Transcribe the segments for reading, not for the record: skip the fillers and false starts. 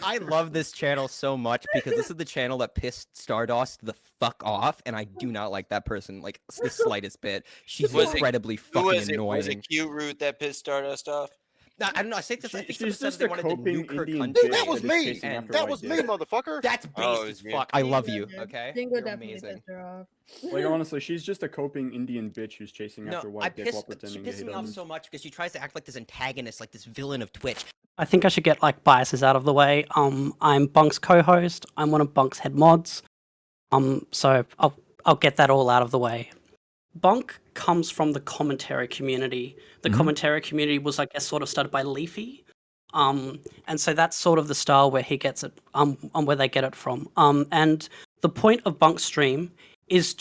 I love this channel so much because this is the channel that pissed Stardust the fuck off, and I do not like that person like the slightest bit. She's Was it- incredibly Who fucking was it? Was it annoying. Cute Root that pissed Stardust off? I don't know. I think She's someone said just they a wanted to coping nuke her Indian country. bitch That was that is me. chasing and after That white was me, dick. motherfucker. That's Oh, based it as was you. fuck. I love Dingo you. did. Okay, Dingo you're definitely amazing. pissed her off. Like honestly, she's just a coping Indian bitch who's chasing No, after I white dick while pissed. She pretending to pisses hate me off him. so much because she tries to act like this antagonist, like this villain of Twitch. I think I should get like biases out of the way. I'm Bunk's co-host. I'm one of Bunk's head mods. So I'll get that all out of the way. Bunk comes from the commentary community. The commentary community was, I guess, sort of started by Leafy. And so that's sort of the style where he gets it, where they get it from. And the point of Bunk's stream is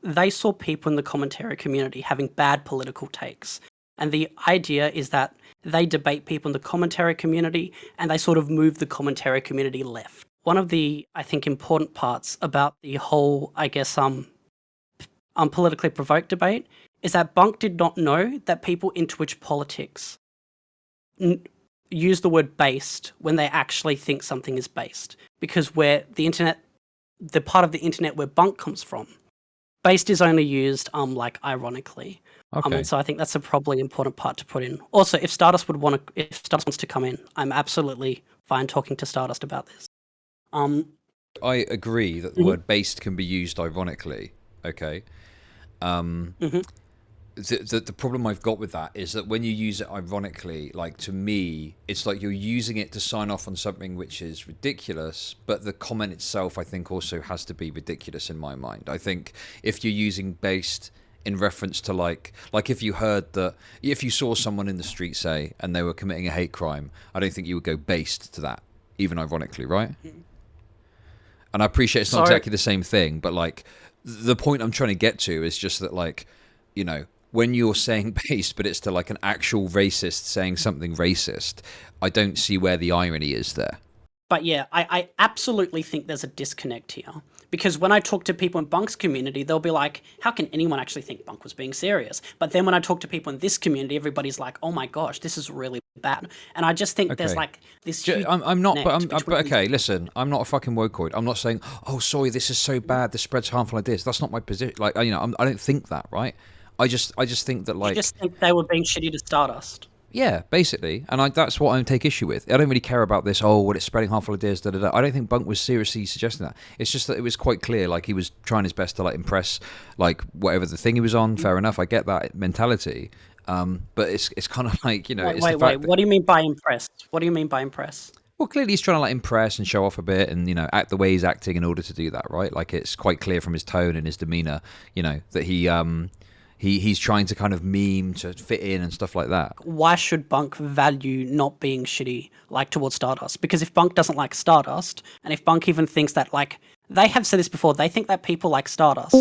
they saw people in the commentary community having bad political takes. And the idea is that they debate people in the commentary community and they sort of move the commentary community left. One of the, I think, important parts about the whole, I guess, politically provoked debate is that Bunk did not know that people in Twitch politics use the word based when they actually think something is based. Because where the part of the internet where Bunk comes from, based is only used like ironically. Okay. And so I think that's a probably important part to put in. Also, if Stardust wants to come in, I'm absolutely fine talking to Stardust about this. I agree that the word based can be used ironically. Okay. The problem I've got with that is that when you use it ironically, like to me, it's like you're using it to sign off on something which is ridiculous, but the comment itself, I think, also has to be ridiculous in my mind. I think if you're using based in reference to like if you heard that, if you saw someone in the street, say, and they were committing a hate crime, I don't think you would go based to that, even ironically, right? And I appreciate it's not exactly the same thing, but like the point I'm trying to get to is just that, like, you know, when you're saying based, but it's to like an actual racist saying something racist, I don't see where the irony is there. But yeah, I absolutely think there's a disconnect here. Because when I talk to people in Bunk's community, they'll be like, how can anyone actually think Bunk was being serious? But then when I talk to people in this community, everybody's like, oh my gosh, this is really bad. And I just think there's like this huge I'm not, but between- okay, listen, I'm not a fucking wokeoid. I'm not saying, oh, sorry, this is so bad, this spreads harmful ideas. That's not my position. Like, you know, I don't think that, right? I just think that, like, you just think they were being shitty to Stardust. yeah, basically, and that's what I take issue with. I don't really care about this. Oh, well, it's spreading harmful ideas. Da da da. I don't think Bunk was seriously suggesting that. It's just that it was quite clear, like he was trying his best to like impress, like whatever the thing he was on. Fair enough, I get that mentality. But it's kind of like, you know, Wait. What do you mean by impress? What do you mean by impress? Well, clearly he's trying to like impress and show off a bit, and, you know, act the way he's acting in order to do that, right? Like, it's quite clear from his tone and his demeanor, you know, that he's trying to kind of meme to fit in and stuff like that. Why should Bunk value not being shitty, like, towards Stardust? Because if Bunk doesn't like Stardust, and if Bunk even thinks that, like, they have said this before, they think that people like Stardust,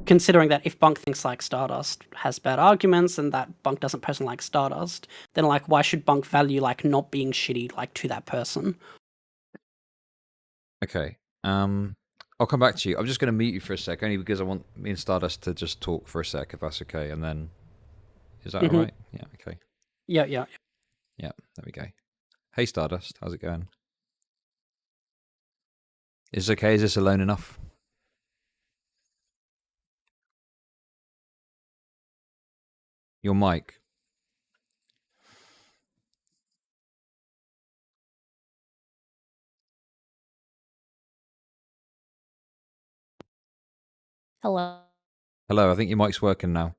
considering that if Bunk thinks like Stardust has bad arguments and that Bunk doesn't personally like Stardust, then like why should Bunk value like not being shitty like to that person? Okay. I'll come back to you. I'm just going to mute you for a sec, only because I want me and Stardust to just talk for a sec, if that's okay, and then is that all right? Yeah. Okay. Yeah. Yeah. There we go. Hey, Stardust, how's it going? Is it okay? Is this alone enough? Your mic. Hello. Hello, I think your mic's working now.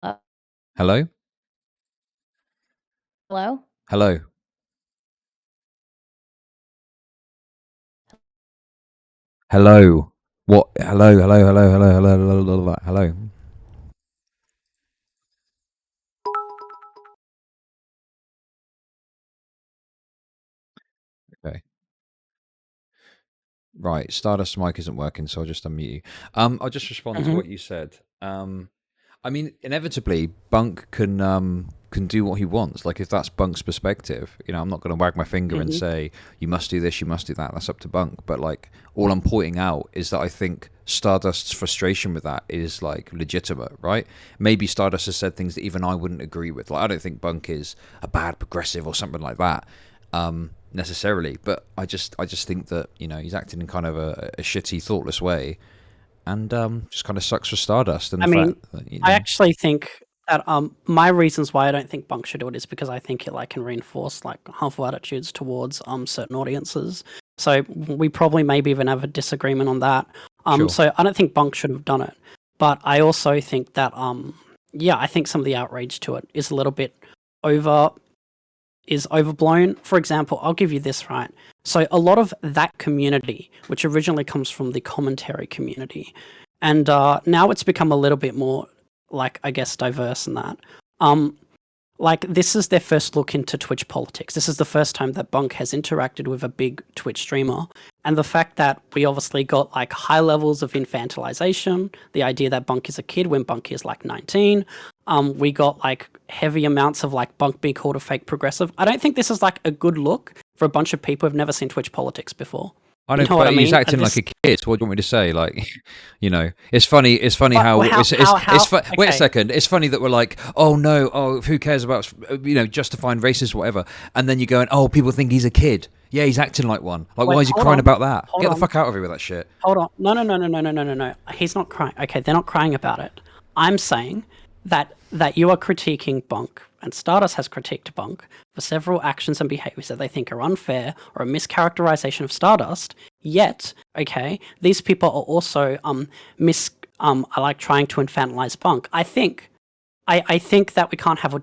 Uh, Hello? Hello? Hello. Hello. What? Hello. Hello. Okay. Right, Stardust mic isn't working, so I'll just unmute you. I'll just respond to what you said. I mean, inevitably, Bunk can can do what he wants. Like, if that's Bunk's perspective, you know, I'm not going to wag my finger and say, you must do this, you must do that. That's up to Bunk. But, like, all I'm pointing out is that I think Stardust's frustration with that is, like, legitimate, right? Maybe Stardust has said things that even I wouldn't agree with. Like, I don't think Bunk is a bad progressive or something like that, necessarily. But I just think that, you know, he's acting in kind of a shitty, thoughtless way. And just kind of sucks for Stardust. And I the mean, fact that, you know, I actually think that my reasons why I don't think Bunk should do it is because I think it like can reinforce like harmful attitudes towards certain audiences. So we probably maybe even have a disagreement on that. Sure. So I don't think Bunk should have done it, but I also think that yeah, I think some of the outrage to it is a little bit overblown. For example, I'll give you this, right? So a lot of that community, which originally comes from the commentary community, and now it's become a little bit more, like, I guess, diverse in that. Like, this is their first look into Twitch politics. This is the first time that Bunk has interacted with a big Twitch streamer. And the fact that we obviously got, like, high levels of infantilization, the idea that Bunk is a kid when Bunk is, like, 19. We got, like, heavy amounts of, like, Bunk being called a fake progressive. I don't think this is, like, a good look for a bunch of people who've never seen Twitch politics before. I don't. You know what But I he's mean? acting And like this- a kid. What do you want me to say? Like, you know, it's funny. It's funny But how, how- it's how- wait a okay. second. It's funny that we're like, oh no, oh who cares about, you know, justifying racism, whatever. And then you're going, oh, people think he's a kid. Yeah, he's acting like one. Like, Wait, why is he hold crying on. about that? Hold Get the on. fuck out of here with that shit. Hold on. No. He's not crying. Okay, they're not crying about it. I'm saying that you are critiquing Bunk, and Stardust has critiqued Bunk for several actions and behaviors that they think are unfair or a mischaracterization of Stardust. Yet, okay, these people are also are like trying to infantilize Bunk. I think that we can't have a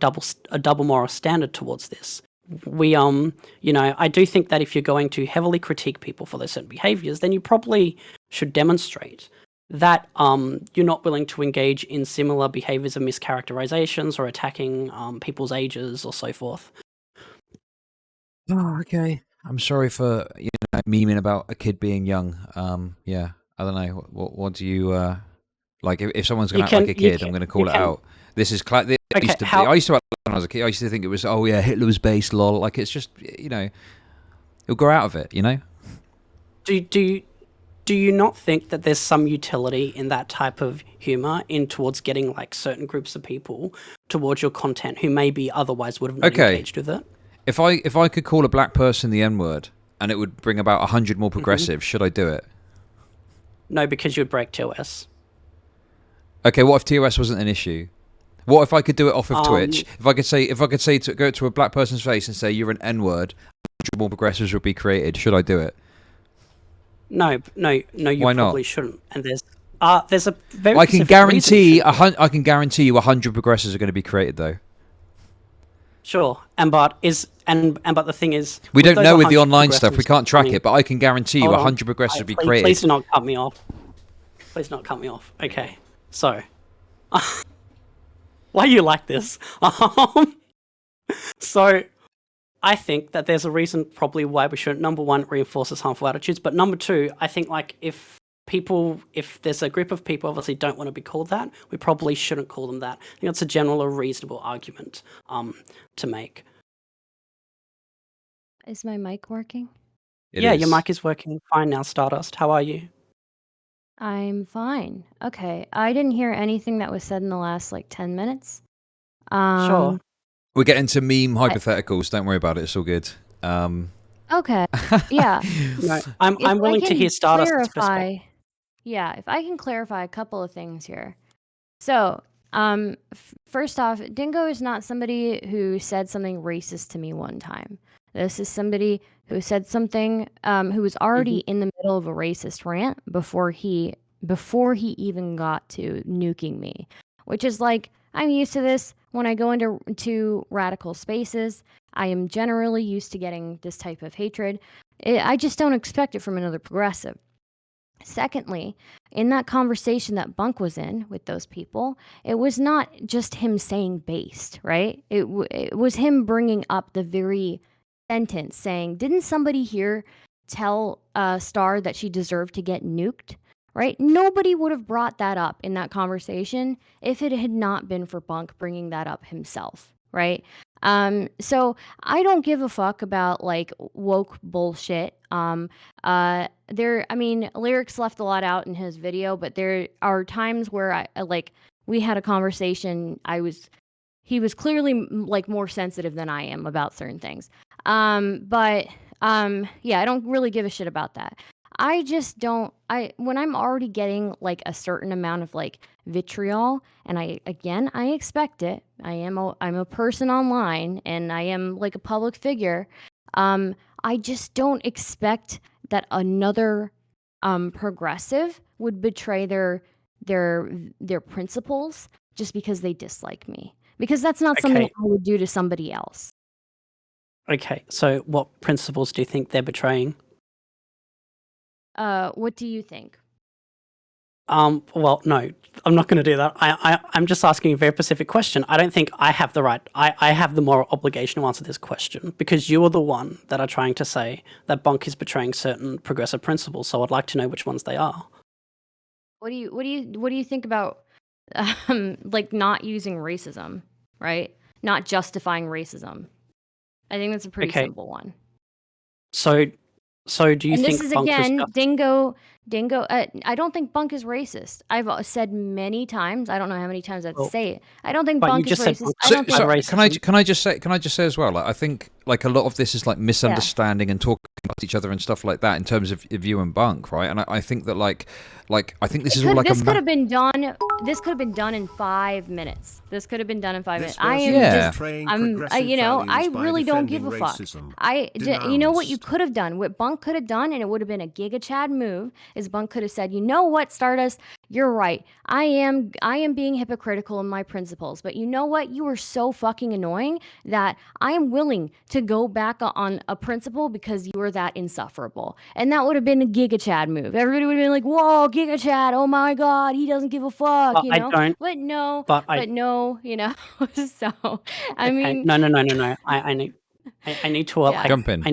double moral standard towards this. We you know, I do think that if you're going to heavily critique people for their certain behaviors, then you probably should demonstrate that you're not willing to engage in similar behaviors of mischaracterizations or attacking people's ages or so forth. Oh, okay. I'm sorry for, you know, memeing about a kid being young. Yeah, I don't know. What do you like? If someone's going to act like a kid, I'm going to call it out. This is this Okay, used to be. I used to act when I was a kid. I used to think it was, oh yeah, Hitler was based, lol. Like, it's just, you know, he'll grow out of it, you know. Do you not think that there's some utility in that type of humor in towards getting like certain groups of people towards your content who maybe otherwise would have not engaged with it? If I could call a black person the N-word and it would bring about 100 more progressives, should I do it? No, because you'd break TOS. Okay, what if TOS wasn't an issue? What if I could do it off of Twitch? If I could say to go to a black person's face and say you're an N-word, 100 more progressives would be created. Should I do it? No, you Why not? probably shouldn't. And there's a very I can specific guarantee reason I can guarantee you 100 progressives are going to be created though. Sure, but the thing is, We don't know with the 100 online stuff. We progressives can't track coming- it, but I can guarantee you Hold on. 100 progressives will be Please created. do not cut me off. Please not cut me off. Okay, so why are you like this? So I think that there's a reason probably why we shouldn't. Number one, it reinforces harmful attitudes, but number two, I think like if there's a group of people obviously don't want to be called that, we probably shouldn't call them that. I think that's a general or reasonable argument to make. Is my mic working? Your is. mic is working fine now, Stardust. How are you? I'm fine. Okay. I didn't hear anything that was said in the last like 10 minutes. Sure. We're getting to meme hypotheticals. Don't worry about it. It's all good. Okay. Yeah. No, I'm If I willing to can hear Stardust's clarify- perspective. Yeah, if I can clarify a couple of things here. So, first off, Dingo is not somebody who said something racist to me one time. This is somebody who said something, who was already in the middle of a racist rant before he even got to nuking me, which is like, I'm used to this when I go into radical spaces. I am generally used to getting this type of hatred. I just don't expect it from another progressive. Secondly, in that conversation that Bunk was in with those people, it was not just him saying based, right? It was him bringing up the very sentence saying, didn't somebody here tell Star that she deserved to get nuked? Right? Nobody would have brought that up in that conversation if it had not been for Bunk bringing that up himself, right? So I don't give a fuck about like woke bullshit. I mean, lyrics left a lot out in his video, but there are times where we had a conversation. He was clearly like more sensitive than I am about certain things. Yeah, I don't really give a shit about that. I just don't. When I'm already getting like a certain amount of like vitriol, and I expect it. I'm a person online, and I am like a public figure. I just don't expect that another progressive would betray their principles just because they dislike me. Because that's not something Okay. I would do to somebody else. Okay, so what principles do you think they're betraying? What do you think? Well, no, I'm not going to do that. I'm just asking a very specific question. I don't think I have the right. I have the moral obligation to answer this question because you are the one that are trying to say that Bonk is betraying certain progressive principles. So I'd like to know which ones they are. What do you think about like not using racism, right? Not justifying racism. I think that's a pretty Okay. simple one. So do you And think this is Bonk was again, just- Dingo. I don't think Bunk is racist. I've said many times. I don't know how many times I'd Well, say it. I don't think but you Bunk is just said racist. Bunk I So, don't was think. racist. can I just say as well? Like, I think like a lot of this is like misunderstanding and talking about each other and stuff like that in terms of you and Bunk, right? And I think that like I think this is all like This a could have been done. This could have been done in 5 minutes. This could have been done in 5 minutes. I am Yeah. just. I really don't give a fuck. You know what you could have done? What Bunk could have done, and it would have been a Giga Chad move, is Bunk could have said, "You know what, Stardust? You're right. I am being hypocritical in my principles, but you know what? You are so fucking annoying that I am willing to go back on a principle because you are that insufferable." And that would have been a Giga Chad move. Everybody would have been like, "Whoa, Giga Chad! Oh my God, he doesn't give a fuck," But you I know. don't. But no, But you know. So I okay. mean, No. I need to Yeah. Jump in.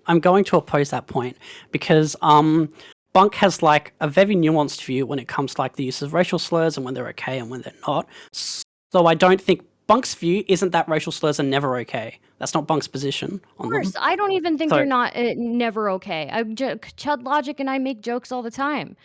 I'm going to oppose that point because Bunk has like a very nuanced view when it comes to like the use of racial slurs and when they're okay and when they're not. So I don't think Bunk's view isn't that racial slurs are never okay. That's not Bunk's position on Of them. course, I don't even think So- they're not never okay. Chud Logic and I make jokes all the time.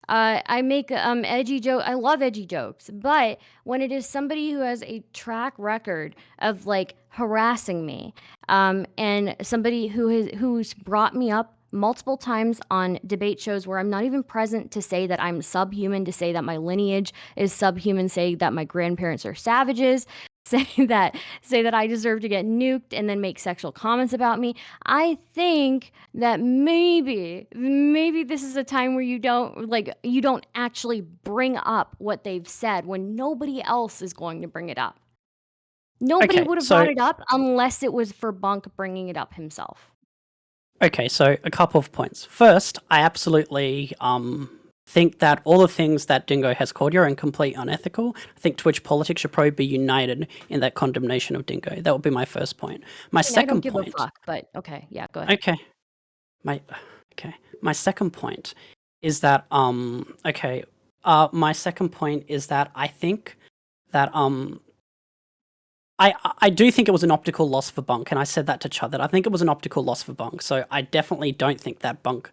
I make edgy joke. I love edgy jokes, but when it is somebody who has a track record of like harassing me, and somebody who's brought me up multiple times on debate shows where I'm not even present to say that I'm subhuman, to say that my lineage is subhuman, say that my grandparents are savages, say that I deserve to get nuked, and then make sexual comments about me. I think that maybe this is a time where you don't actually bring up what they've said when nobody else is going to bring it up. Nobody Okay, would have so- brought it up unless it was for Bunk bringing it up himself. Okay, so a couple of points. First, I absolutely think that all the things that Dingo has called you are incomplete unethical. I think Twitch politics should probably be united in that condemnation of Dingo. That would be my first point. My I second don't give point. a fuck, but okay, yeah, go ahead. Okay. My second point is that my second point is that I think that I do think it was an optical loss for Bunk, and I said that to Chud, that I think it was an optical loss for Bunk. So I definitely don't think that Bunk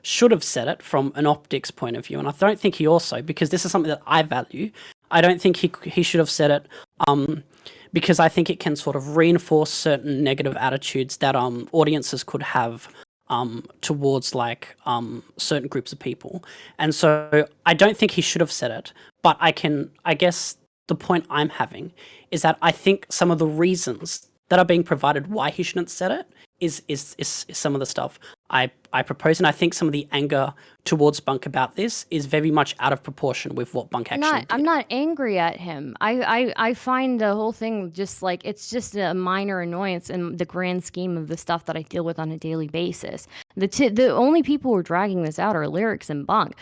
should have said it from an optics point of view, and I don't think he also, because this is something that I value, I don't think he should have said it because I think it can sort of reinforce certain negative attitudes that audiences could have towards like certain groups of people, and so I don't think he should have said it. But I guess the point I'm having is that I think some of the reasons that are being provided why he shouldn't said it is some of the stuff I propose, and I think some of the anger towards Bunk about this is very much out of proportion with what Bunk actually did. I'm not angry at him. I find the whole thing just like it's just a minor annoyance in the grand scheme of the stuff that I deal with on a daily basis. The only people who are dragging this out are Lyrics and Bunk.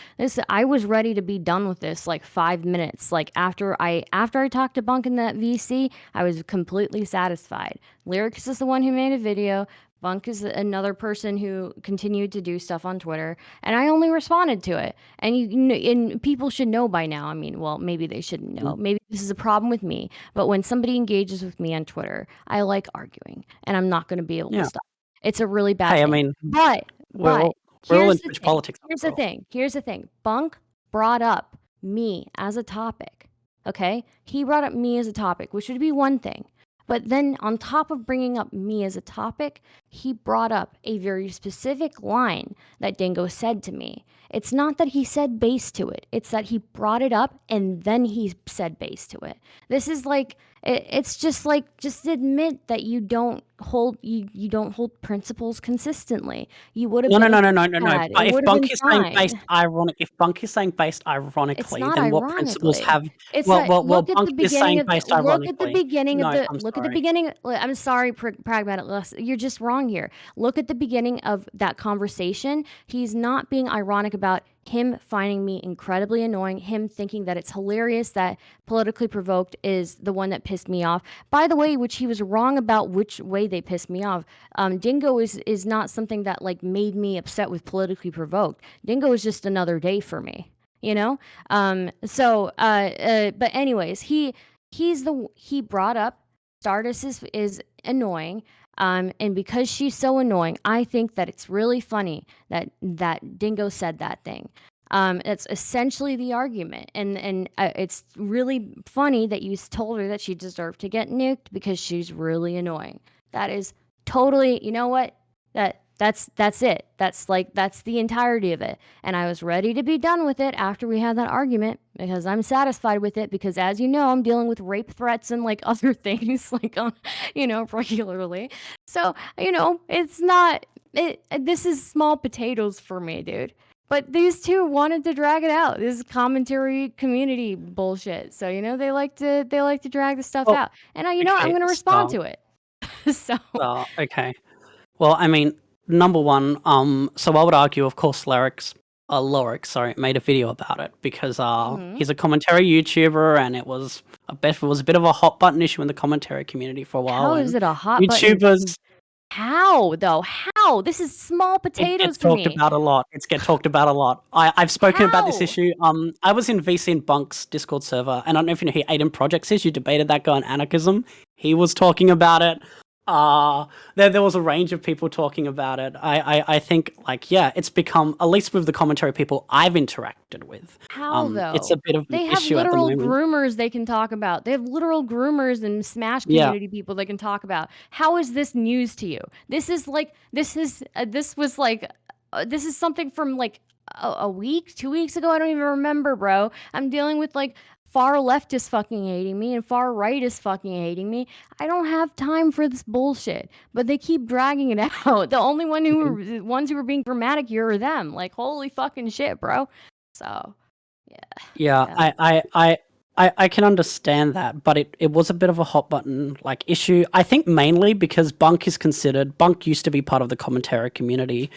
I was ready to be done with this like 5 minutes. Like after I talked to Bunk in that VC, I was completely satisfied. Lyrics is the one who made a video. Bunk is another person who continues continued to do stuff on Twitter, and I only responded to it. And and people should know by now. I mean, well, maybe they shouldn't know. Maybe this is a problem with me. But when somebody engages with me on Twitter, I like arguing, and I'm not going to be able to stop. It's a really bad Hey, I thing. mean, But we're all here's in the Twitch thing. politics. Here's after the all. thing. Here's the thing. Bunk brought up me as a topic. Okay? He brought up me as a topic, which would be one thing. But then on top of bringing up me as a topic, he brought up a very specific line that Dingo said to me. It's not that he said base to it. It's that he brought it up and then he said base to it. This is like it's just like just admit that you don't hold principles consistently. You would have No. bad. But It if would have Bunk been is saying fine. based if Bunk is saying based It's ironically, not then what principles ironically. have? It's Well, that Bunk is saying based look at the ironically. beginning of No, the I'm look at the sorry. beginning. I'm sorry, pragmatic. You're just wrong here. Look at the beginning of that conversation. He's not being ironic about him finding me incredibly annoying, him thinking that it's hilarious that politically provoked is the one that pissed me off. By the way, which he was wrong about which way they pissed me off. Dingo is not something that like made me upset with politically provoked. Dingo is just another day for me, you know. But anyways, he brought up Stardust is annoying. And because she's so annoying, I think that it's really funny that Dingo said that thing. It's essentially the argument, and it's really funny that you told her that she deserved to get nuked because she's really annoying. That is totally, you know what? That's it. That's the entirety of it. And I was ready to be done with it after we had that argument because I'm satisfied with it because as you know, I'm dealing with rape threats and like other things like on, regularly. So, it's not this is small potatoes for me, dude. But these two wanted to drag it out. This is commentary community bullshit. So, they like to drag the stuff out. And I'm okay, going to respond so- to it. So Okay. Well, I mean, number one, so I would argue, of course, Lorix, made a video about it because he's a commentary YouTuber, and it was a bit of a hot button issue in the commentary community for a while. how and is it a hot button? YouTubers How though? How? This is small it potatoes gets to talked me. about a lot. It's get talked about a lot. I've spoken about this How? issue. I was in VC and Bunk's Discord server, and I don't know if you know who Aiden Projects is. You debated that guy on anarchism. He was talking about it. There was a range of people talking about it. I think it's become, at least with the commentary people I've interacted with. How though? It's a bit of an They have issue at the literal moment. groomers they can talk about. They have literal groomers and Smash Yeah. community people they can talk about. How is this news to you? This is something from like a week, 2 weeks ago. I don't even remember, bro. I'm dealing with like far left is fucking hating me and far right is fucking hating me. I don't have time for this bullshit. But they keep dragging it out. The only ones who were being dramatic here are them. Like holy fucking shit, bro. So Yeah. I can understand that, but it was a bit of a hot button like issue. I think mainly because Bunk used to be part of the commentary community.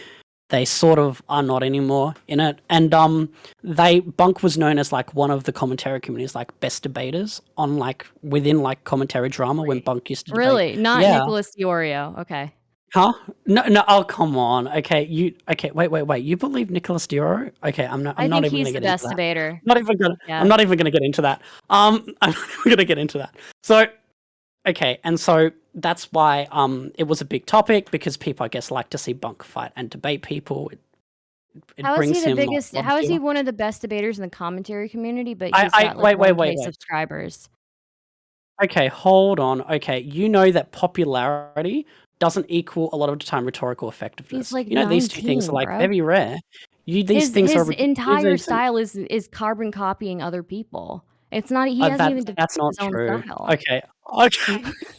They sort of are not anymore in it. And Bunk was known as like one of the commentary community's like best debaters on like within like commentary drama when Bunk used to debate. really? Not Yeah. Nicholas Diorio. Okay. Huh? No, oh come on. Okay, wait. You believe Nicholas Diorio? Okay, I'm not I even think he's gonna the get into best that. debater. Yeah. I'm not even gonna get into that. I'm not even gonna get into that. So okay, and so that's why it was a big topic because people I guess like to see Bunk fight and debate people. It How is brings he the him, like, biggest? a lot of How is he humor. one of the best debaters in the commentary community? But I- he's got like wait, 1K subscribers. Okay, hold on. Okay, you know that popularity doesn't equal a lot of the time rhetorical effectiveness. He's like these two things are 19, like bro. very rare. These His things are entire ridiculous. style is carbon copying other people. It's not. He hasn't even developed That's not his own true. style. Okay.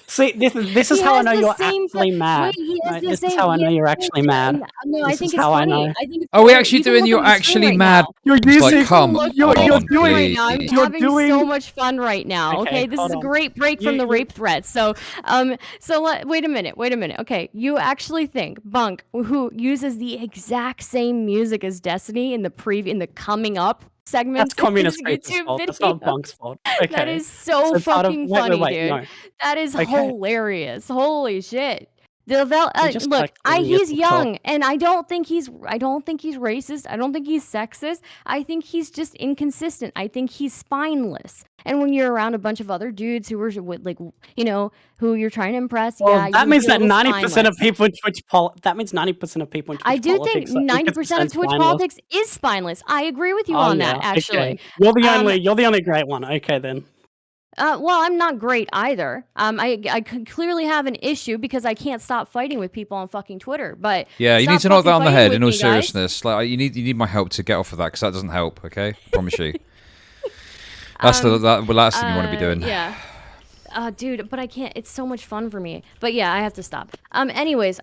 See, this is He how I has know the you're same actually mad. Wait, he has No, the this same. is how I he know has you're the actually same- mad. No, I This think is it's how I funny. know. I think it's Are we hilarious. actually You can doing look you're at my screen actually right mad? now. You're It's using. like, come you're on, doing. Right now. I'm please. You're having doing. so much fun right now. Okay, Okay, this is a hold on. great break from the You- rape threats. So, wait a minute. Okay, you actually think Bunk, who uses the exact same music as Destiny in the coming up segments That's communist of his people's YouTube fault. videos. That's not Bunk's fault. Okay. That is so So part of- fucking wait, funny, wait, dude. no. That is Okay. hilarious. Holy shit. just Look, like giving he's yourself chalk. young, and I don't think he's racist. I don't think he's sexist. I think he's just inconsistent. I think he's spineless. And when you're around a bunch of other dudes who are like, you know, who you're trying to impress, Well, yeah, that you means would be a that little 90% of spineless. people in Twitch that means 90% of people in Twitch I do think politics are 90% of inconsistent Twitch spineless. politics is spineless. I agree with you Oh on yeah, that, actually. okay. You're the only great one. Okay then. Well, I'm not great either. I could clearly have an issue because I can't stop fighting with people on fucking Twitter. But Yeah, you stop need to knock fucking that on the fighting head. with In all me, guys. seriousness, like you need my help to get off of that because that doesn't help. Okay, I promise you. That's the last thing you want to be doing. Yeah. Dude, but I can't. It's so much fun for me. But yeah, I have to stop. Anyways,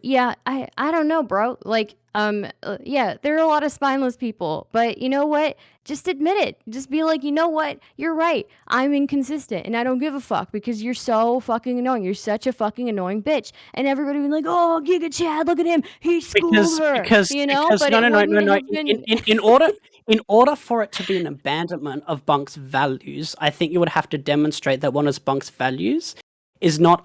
yeah, I don't know, bro. Like, yeah, there are a lot of spineless people, but you know what? Just admit it. Just be like, you know what? You're right. I'm inconsistent, and I don't give a fuck because you're so fucking annoying. You're such a fucking annoying bitch, and everybody be like, oh, Giga Chad, look at him. He schooled her. You know, but no. have been. In order for it to be an abandonment of Bunk's values, I think you would have to demonstrate that one of Bunk's values is not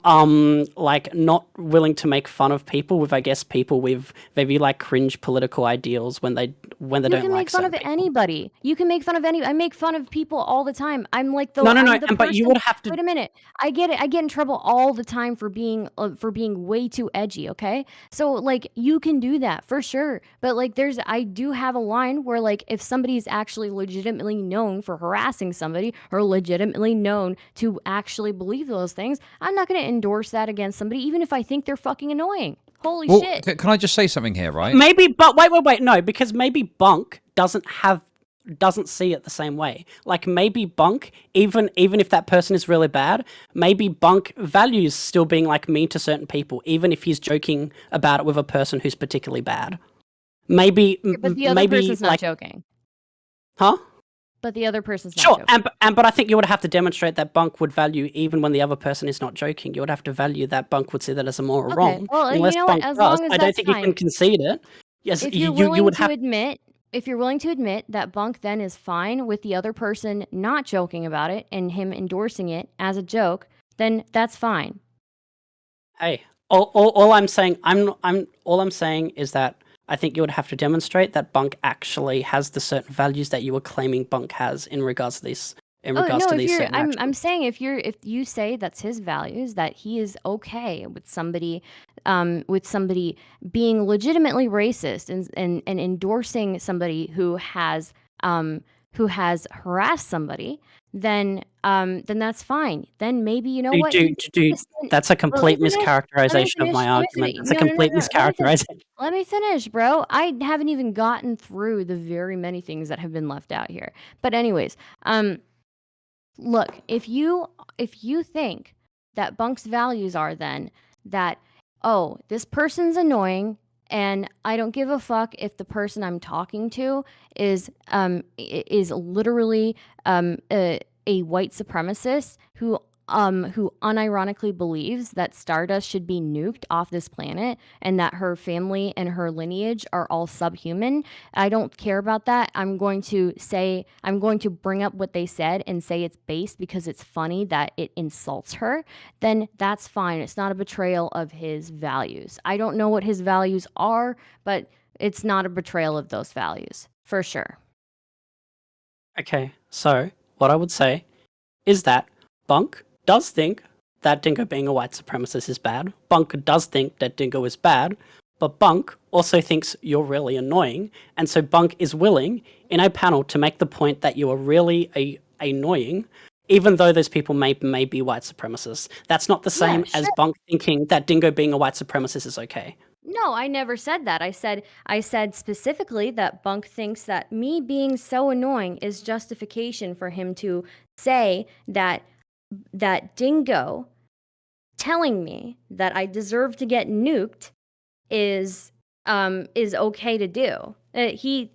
like not willing to make fun of people with, I guess, people with maybe like cringe political ideals when they You don't can like make fun of certain people. anybody. You can make fun of I make fun of people all the time. I'm like the No, I'm the but you person- would have to. Wait a minute. I get it. I get in trouble all the time for being way too edgy, okay? So like you can do that for sure. But like I do have a line where like if somebody's actually legitimately known for harassing somebody or legitimately known to actually believe those things, I'm not going to endorse that against somebody even if I think they're fucking annoying. Holy Well, shit. can I just say something here, right? Maybe, but wait, no, because maybe Bunk doesn't see it the same way. Like maybe Bunk, even if that person is really bad, maybe Bunk values still being like mean to certain people, even if he's joking about it with a person who's particularly bad. Maybe, But the other maybe person's not like, joking. huh? But the other person's not Sure, joking. but I think you would have to demonstrate that Bunk would value even when the other person is not joking. You would have to value that Bunk would see that as a moral Okay, wrong. well, Unless you know what? Bunk As does, long as I don't that's think you can fine. concede it. Yes, If you're you willing would to have. admit, if you're willing to admit that Bunk then is fine with the other person not joking about it and him endorsing it as a joke, then that's fine. Hey, all I'm saying, all I'm saying is that I think you would have to demonstrate that Bunk actually has the certain values that you were claiming Bunk has in regards to these. In regards to these certain I'm actions. saying if you say that's his values, that he is okay with somebody being legitimately racist and endorsing somebody who has harassed somebody, then that's fine. Then maybe you know what? That's a complete mischaracterization of my argument. That's a complete mischaracterization. Let me finish, bro. I haven't even gotten through the very many things that have been left out here. But anyways, look, if you think that Bunk's values are then that, oh, this person's annoying and I don't give a fuck if the person I'm talking to is literally a white supremacist who unironically believes that Stardust should be nuked off this planet and that her family and her lineage are all subhuman. I don't care about that. I'm going to bring up what they said and say it's based because it's funny that it insults her. Then that's fine. It's not a betrayal of his values. I don't know what his values are, but it's not a betrayal of those values for sure. Okay, so what I would say is that Bunk does think that Dingo being a white supremacist is bad. Bunk does think that Dingo is bad, but Bunk also thinks you're really annoying, and so Bunk is willing in a panel to make the point that you are really annoying, even though those people may be white supremacists. That's not the same as Bunk thinking that Dingo being a white supremacist is okay. No, I never said that. I said specifically that Bunk thinks that me being so annoying is justification for him to say that Dingo telling me that I deserve to get nuked is okay to do. He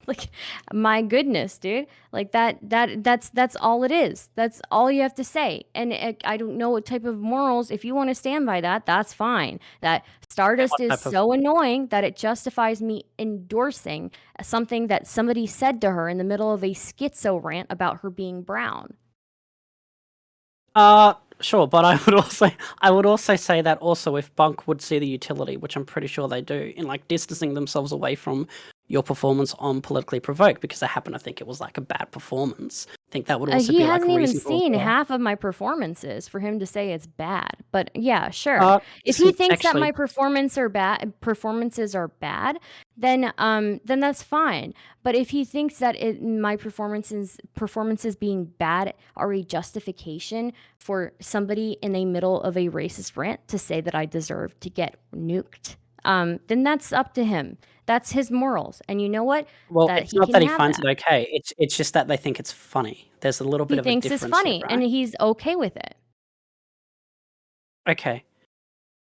like, my goodness, dude, like that's all it is. That's all you have to say. And I don't know what type of morals. If you want to stand by that, that's fine. That Stardust is so annoying that it justifies me endorsing something that somebody said to her in the middle of a schizo rant about her being brown. Sure, but I would also say that also if Bunk would see the utility, which I'm pretty sure they do, in like distancing themselves away from your performance on Politically Provoked because they happen to think it was like a bad performance. I think that would also He be like hasn't even reasonable. seen half of my performances for him to say it's bad. But yeah, sure. If Listen, he thinks that actually, my performances are bad, then that's fine. But if he thinks that my performances being bad are a justification for somebody in the middle of a racist rant to say that I deserve to get nuked, then that's up to him. That's his morals. And you know what? well, That it's he not can that he have finds that. it okay. It's just that they think it's funny. There's a little bit He of a thinks it's difference here, funny, right? and he's okay with it. Okay.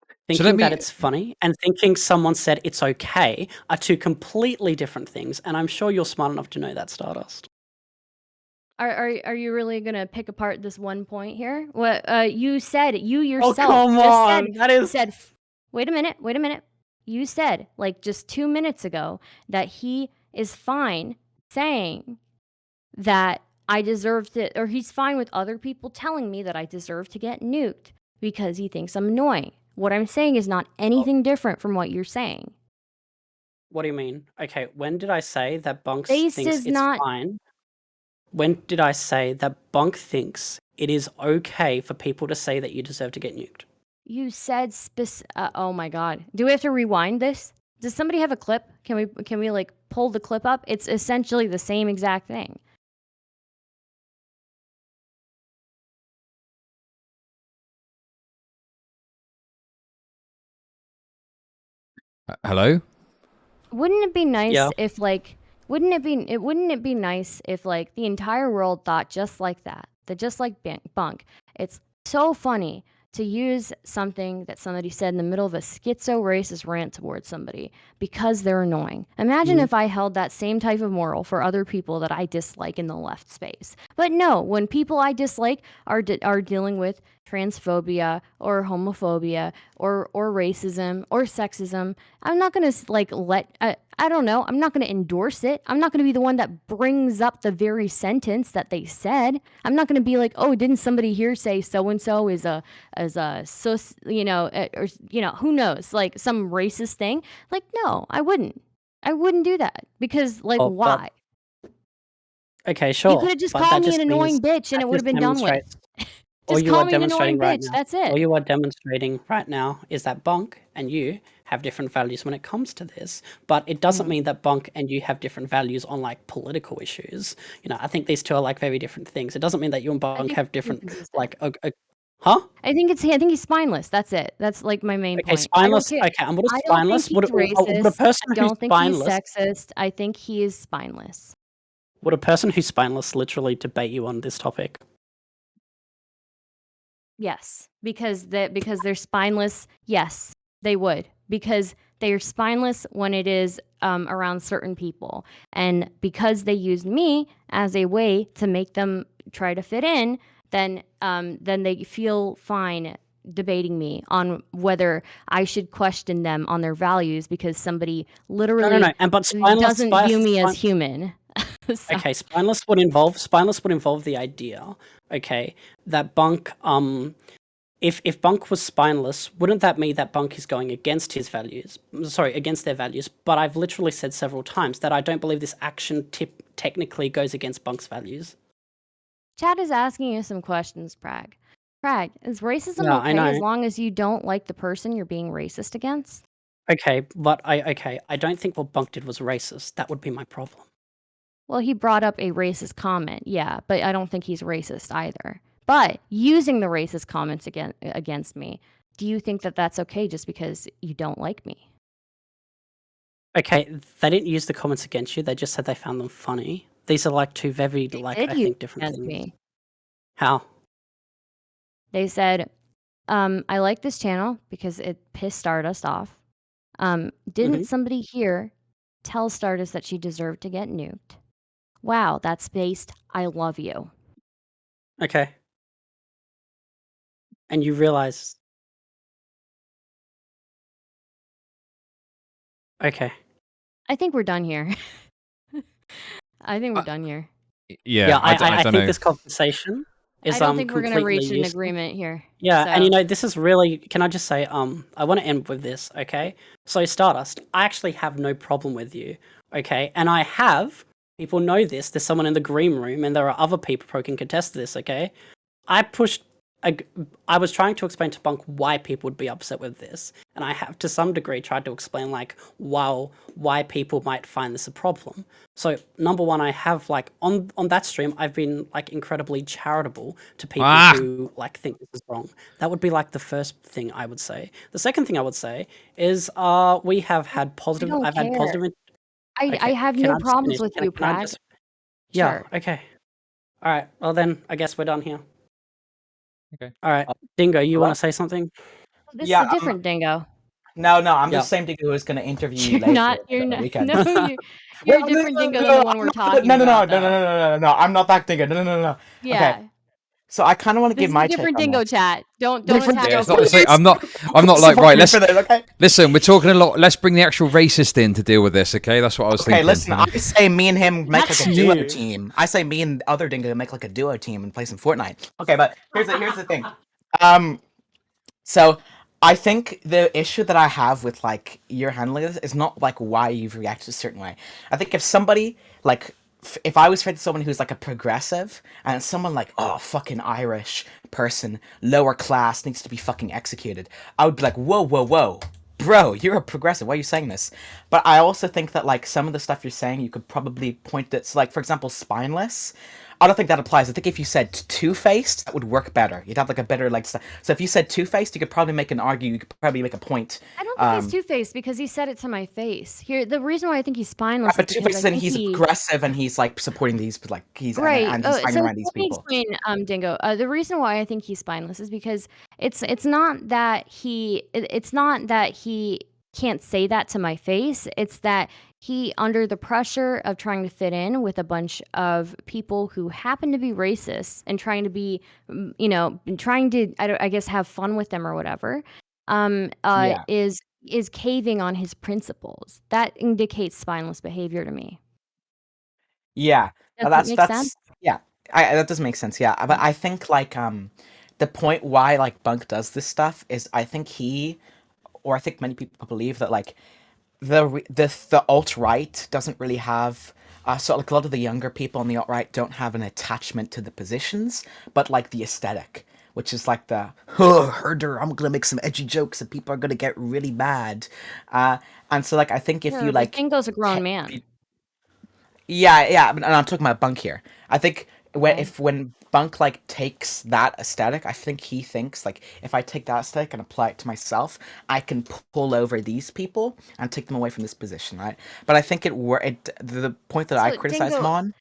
So Thinking let that me. it's funny and thinking someone said it's okay are two completely different things, and I'm sure you're smart enough to know that, Stardust. Are you really gonna pick apart this one point here? What you said, you Oh, yourself come just on! That is said. Wait a minute. You said like just 2 minutes ago that he is fine saying that I deserve to, or he's fine with other people telling me that I deserve to get nuked because he thinks I'm annoying. What I'm saying is not anything different from what you're saying. What do you mean? Okay, when did I say that Bunks Based thinks is it's not. fine? When did I say that Bunk thinks it is okay for people to say that you deserve to get nuked? You said oh my god. Do we have to rewind this? Does somebody have a clip? Can we like pull the clip up? It's essentially the same exact thing. Hello. Wouldn't it be nice Yeah. if like wouldn't it be nice if like the entire world thought just like that? That just like Bunk. It's so funny to use something that somebody said in the middle of a schizo racist rant towards somebody because they're annoying. Imagine if I held that same type of moral for other people that I dislike in the left space. But no, when people I dislike are dealing with transphobia or homophobia or racism or sexism, I'm not going to like I don't know. I'm not going to endorse it. I'm not going to be the one that brings up the very sentence that they said. I'm not going to be like, "Oh, didn't somebody here say so and so is a sus, or who knows, like some racist thing?" Like, no, I wouldn't. I wouldn't do that because like Oh, but why? okay, You sure, could have just but called that me an just means annoying bitch and that it would have just been done with. demonstrates all Just you are call me an annoying demonstrating right bitch. now. That's it. All you are demonstrating right now is that Bunk and you have different values when it comes to this, but it doesn't mean that Bunk and you have different values on like political issues. I think these two are like very different things. It doesn't mean that you and Bunk think have they're different inconsistent. like. Huh? I think he's spineless. That's it. That's like my main Okay, point. I don't spineless. care. Okay, and what is I don't think spineless? he's Would a racist. person I who's don't think he's spineless sexist. I think he is spineless. would a person who's spineless literally debate you on this topic? Yes, because they're spineless. Yes, they would because they are spineless when it is around certain people, and because they used me as a way to make them try to fit in, then they feel fine debating me on whether I should question them on their values because somebody No, literally and but spineless, doesn't view me as human. So, okay, spineless would involve the idea, okay, that Bunk if Bunk was spineless, wouldn't that mean that Bunk is going against his values? Sorry, against their values. But I've literally said several times that I don't believe this action technically goes against Bunk's values. Chad is asking you some questions, Prag. Prag, is racism Yeah, I okay as know. long as you don't like the person you're being racist against? Okay, but I don't think what Bunk did was racist. That would be my problem. Well, he brought up a racist comment, yeah, but I don't think he's racist either. But using the racist comments against me, do you think that that's okay just because you don't like me? Okay, they didn't use the comments against you. They just said they found them funny. These are like two very They like did I use think it different against things. me. How? They said, I like this channel because it pissed Stardust off. Didn't somebody here tell Stardust that she deserved to get nuked? Wow, that's based. I love you. Okay. And you realize. Okay. I think we're done here. I think we're done here. Yeah, I I don't think know. this conversation. is I don't think we're gonna completely reach an useless. agreement here. Yeah, and So this is really. Can I just say, I want to end with this, okay? So Stardust, I actually have no problem with you, okay? And I have people know this. There's someone in the green room, and there are other people who can contest this, okay? I pushed. I was trying to explain to Bunk why people would be upset with this, and I have to some degree tried to explain like why people might find this a problem. So number one, I have like on that stream, I've been like incredibly charitable to people who like think this is wrong. That would be like the first thing I would say. The second thing I would say is we have had positive. don't I've had care. positive. I Okay, have can no I just problems finish? with Can you, can I Prague. just? Yeah. Sure. Okay. All right. Well then, I guess we're done here. Okay. All right, Dingo, you hello? want to say something? This Yeah, is a different dingo. No, I'm Yeah. the same dingo who's going to interview you You're later not. on You're the not. weekend. No, you're a different dingo than the one we're talking no, about. though. no, I'm not that dingo. No. Yeah. Okay, so I kind of want to This give is my a take different on dingo this. chat. Don't Different attack Yeah, our it's not the voices. same. I'm not like Support right. me for this, okay? Listen. We're talking a lot. Let's bring the actual racist in to deal with this. Okay, that's what I was Okay, thinking. listen, I say me and him make That's like a duo you. team. I say me and the other dingo make like a duo team and play some Fortnite. Okay, but here's the thing. So I think the issue that I have with like your handling this is not like why you've reacted a certain way. I think if somebody like if I was friends with someone who's like a progressive and someone like oh fucking Irish person lower class needs to be fucking executed, I would be like whoa, bro, you're a progressive. Why are you saying this? But I also think that like some of the stuff you're saying, you could probably point it. So like for example, spineless. I don't think that applies. I think if you said two-faced, that would work better. You'd have like a better like. So if you said two-faced, you could probably make an argue. You could probably make a point. I don't think he's two-faced because he said it to my face. Here, the reason why I think he's spineless But is because two-faced, I then think he's he. aggressive and he's like supporting these, like he's Right. and he's fighting So around these let me people. explain, Dingo. The reason why I think he's spineless is because it's not that it's not that he can't say that to my face. It's that he, under the pressure of trying to fit in with a bunch of people who happen to be racist and trying to be, trying to I guess have fun with them or whatever, Yeah. is caving on his principles. That indicates spineless behavior to me. Yeah. Does that make sense? That's yeah. That does make sense. Yeah, but I think like the point why like Bunk does this stuff is I think I think many people believe that like the alt right doesn't really have so like a lot of the younger people on the alt right don't have an attachment to the positions, but like the aesthetic, which is like the herder. I'm gonna make some edgy jokes and people are gonna get really mad, and so like I think if No, you but like Dingo's a grown man. yeah, and I'm talking about Bunk here. I think Okay. when Bunk like takes that aesthetic, I think he thinks like if I take that aesthetic and apply it to myself, I can pull over these people and take them away from this position, right? But I think the point that I So, criticize him Dingo,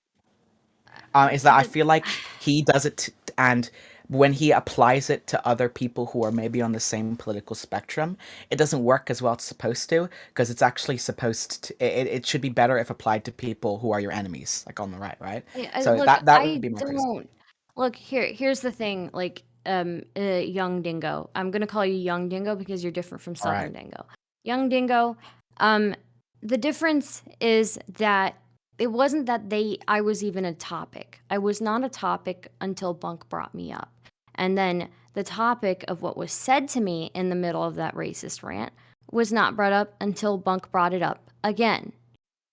on is that I the- feel like he does it and when he applies it to other people who are maybe on the same political spectrum, it doesn't work as well as it's supposed to because it's actually supposed to. It should be better if applied to people who are your enemies, like on the right? So look, that I would be my criticism. don't look here. Here's the thing, like, young Dingo. I'm gonna call you young Dingo because you're different from All right. Southern Dingo. Young Dingo. The difference is that it wasn't that I was even a topic. I was not a topic until Bunk brought me up. And then the topic of what was said to me in the middle of that racist rant was not brought up until Bunk brought it up again.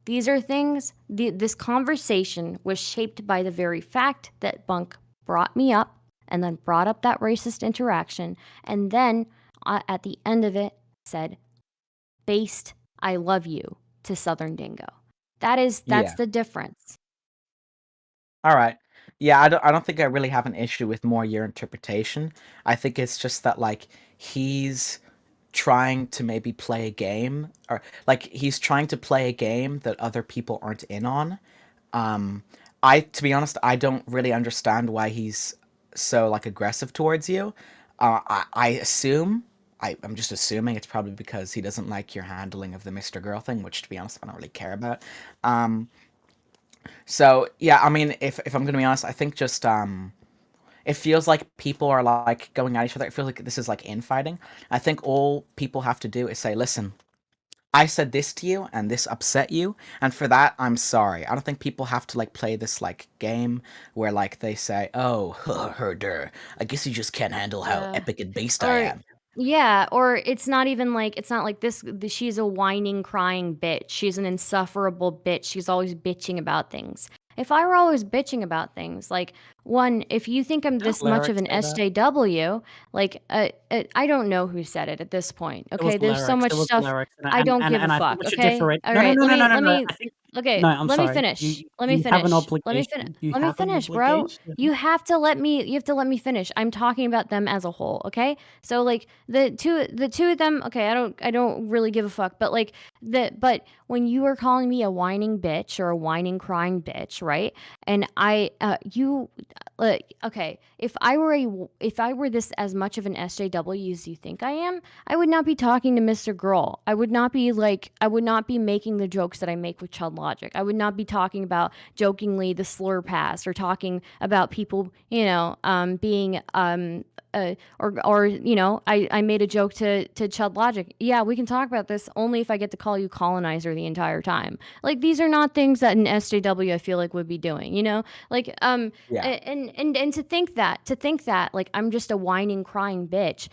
These are things, this conversation was shaped by the very fact that Bunk brought me up and then brought up that racist interaction. And then at the end of it said, based, I love you to Southern Dingo. That's Yeah. the difference. All right. Yeah, I don't think I really have an issue with more your interpretation. I think it's just that like he's trying to maybe play a game or like he's trying to play a game that other people aren't in on. To be honest, I don't really understand why he's so like aggressive towards you. I assume I'm just assuming it's probably because he doesn't like your handling of the Mr. Girl thing, which to be honest, I don't really care about. So yeah, I mean, if I'm gonna be honest, I think just it feels like people are like going at each other. It feels like this is like infighting. I think all people have to do is say, listen, I said this to you and this upset you, and for that I'm sorry. I don't think people have to like play this like game where like they say, "Oh, herder, I guess you just can't handle how Yeah. epic and beast I Or am." yeah, or it's not even like it's not like she's a whining, crying bitch. She's an insufferable bitch. She's always bitching about things. If I were always bitching about things, like one, if you think I'm Didn't this much of Lyric an say that? SJW, like I don't know who said it at this point. It was Okay, there's so lyrics. much It was stuff lyrics, I don't give a and I fuck. think we should Okay, differentiate. all No, no, right. no, no, no, no, Let no. me. I think Okay, no. I'm let me sorry. finish. Let me You have an finish. Let me obligation. finish. You Let me have an finish, bro. obligation. You have to let me. You have to let me finish. I'm talking about them as a whole. Okay, so like the two of them. Okay, I don't really give a fuck. But like but when you are calling me a whining bitch or a whining crying bitch, right? And okay, if I were this as much of an SJW as you think I am, I would not be talking to Mr. Girl. I would not be making the jokes that I make with Chud Logic. I would not be talking about jokingly the slur pass or talking about people, being or I made a joke to Chud Logic. Yeah, we can talk about this only if I get to call you colonizer the entire time. Like these are not things that an SJW I feel like would be doing, Like Yeah. and to think that like I'm just a whining crying bitch.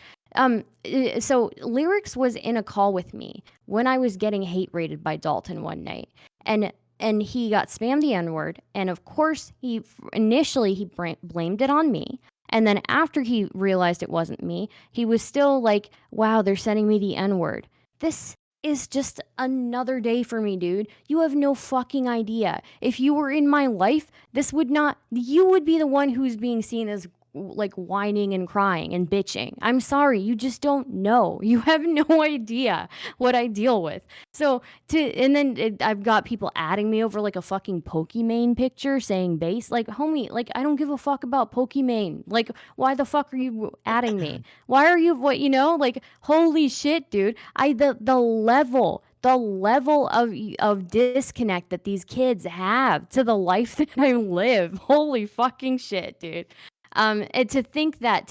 So Lyrics was in a call with me when I was getting hate rated by Dalton one night, and he got spammed the N-word, and of course he initially he blamed it on me. And then after he realized it wasn't me, he was still like, wow, they're sending me the N-word. This is just another day for me, dude. You have no fucking idea. If you were in my life, you would be the one who's being seen as like whining and crying and bitching. I'm sorry, you just don't know. You have no idea what I deal with. So I've got people adding me over like a fucking Pokimane picture saying base. Like, homie, like I don't give a fuck about Pokimane. Like, why the fuck are you adding me? Why are you like holy shit, dude. The level of disconnect that these kids have to the life that I live. Holy fucking shit, dude. And to think that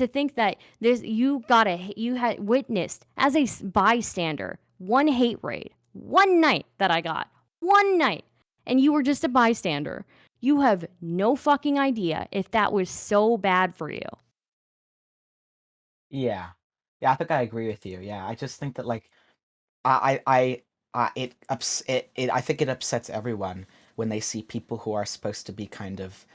there's you had witnessed as a bystander one hate raid one night that I got one night, and you were just a bystander. You have no fucking idea if that was so bad for you. Yeah. Yeah, I think I agree with you. Yeah, I just think that like I think it upsets everyone when they see people who are supposed to be kind of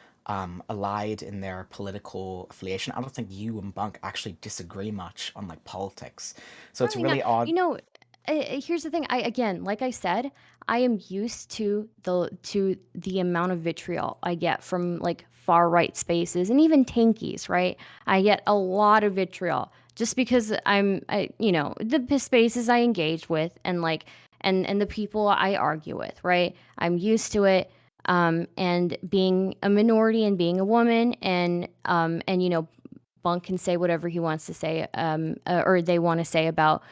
allied in their political affiliation. I don't think you and Bunk actually disagree much on like politics, so it's Probably not. really odd. Here's the thing. Like I said, I am used to the amount of vitriol I get from like far right spaces and even tankies. Right, I get a lot of vitriol just because the spaces I engage with and like and the people I argue with. Right, I'm used to it. And being a minority and being a woman and Bunk can say whatever he wants to say, or they want to say about